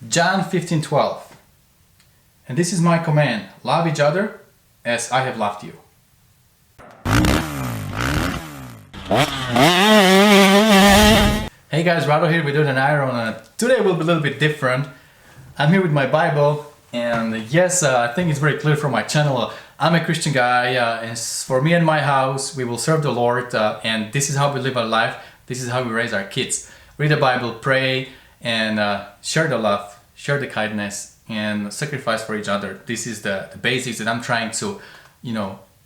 John 15:12. And this is my command: love each other as I have loved you. Hey guys, Rado here with Dirt and Iron. Today will be a little bit different. I'm here with my Bible, and yes, I think it's very clear from my channel. I'm a Christian guy, and for me and my house, we will serve the Lord, and this is how we live our life. This is how we raise our kids. Read the Bible, pray, and share the love, share the kindness, and sacrifice for each other. This is the basics that I'm trying to,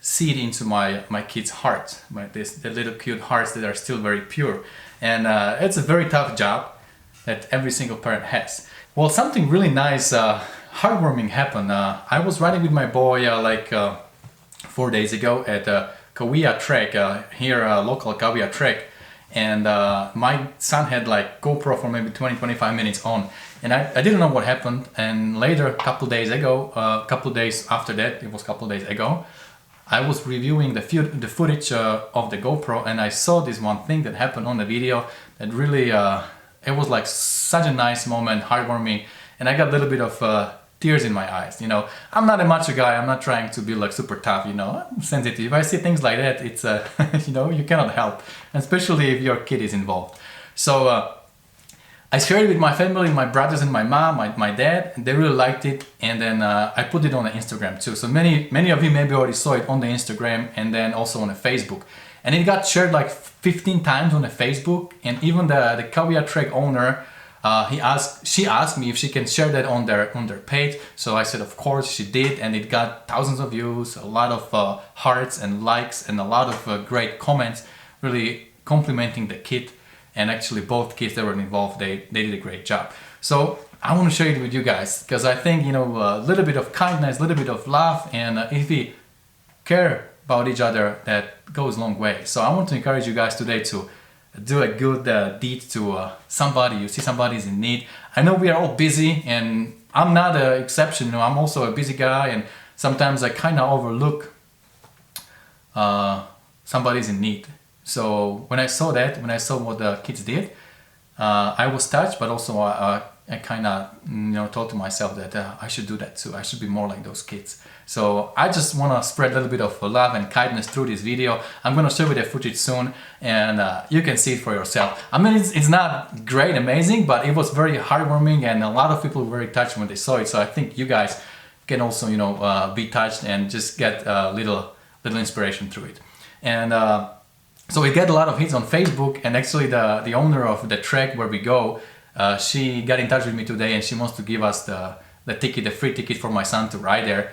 seed into my kids' hearts, the little cute hearts that are still very pure. And it's a very tough job that every single parent has. Well, something really nice, heartwarming happened. I was riding with my boy 4 days ago at Kauia Trek, local Kauia Trek. And my son had GoPro for maybe 20-25 minutes on. And I didn't know what happened. And later, a couple days after that, it was a couple days ago, I was reviewing the footage of the GoPro, and I saw this one thing that happened on the video that really, it was like such a nice moment, heartwarming, and I got a little bit of tears in my eyes. I'm not a macho guy, I'm not trying to be super tough, I'm sensitive. If I see things like that, it's, you cannot help, especially if your kid is involved. So, I shared it with my family, my brothers and my mom, my dad, and they really liked it. And then I put it on the Instagram too. So many of you maybe already saw it on the Instagram and then also on the Facebook. And it got shared 15 times on the Facebook. And even the Kauia Trek owner, she asked me if she can share that on their page. So I said, of course she did. And it got thousands of views, a lot of hearts and likes, and a lot of great comments, really complimenting the kid. And actually both kids that were involved, they did a great job. So I want to share it with you guys, because I think, a little bit of kindness, a little bit of love, and if we care about each other, that goes a long way. So I want to encourage you guys today to do a good deed to somebody. You see somebody's in need. I know we are all busy, and I'm not an exception. I'm also a busy guy, and sometimes I kind of overlook somebody's in need. So when I saw what the kids did, I was touched, but also I kind of thought to myself that I should do that too. I should be more like those kids. So I just want to spread a little bit of love and kindness through this video. I'm going to show you the footage soon, and you can see it for yourself. I mean, it's not great, amazing, but it was very heartwarming, and a lot of people were very touched when they saw it. So I think you guys can also be touched and just get a little inspiration through it. And so we get a lot of hits on Facebook, and actually the owner of the trek where we go, she got in touch with me today, and she wants to give us the free ticket for my son to ride there.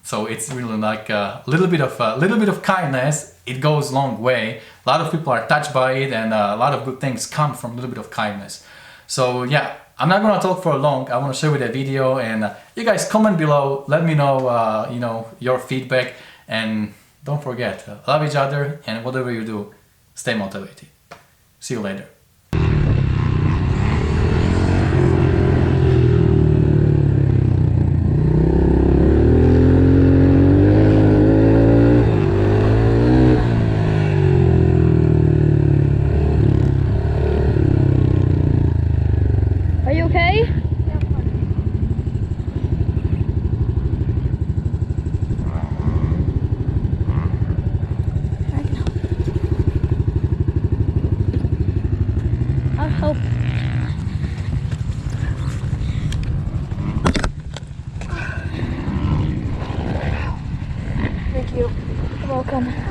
So it's really a little bit of kindness. It goes a long way. A lot of people are touched by it, and a lot of good things come from a little bit of kindness. So yeah, I'm not gonna talk for long. I want to show you the video, and you guys comment below. Let me know, your feedback, and don't forget, love each other, and whatever you do, stay motivated. See you later. Are you okay? Help. Thank you. You're welcome.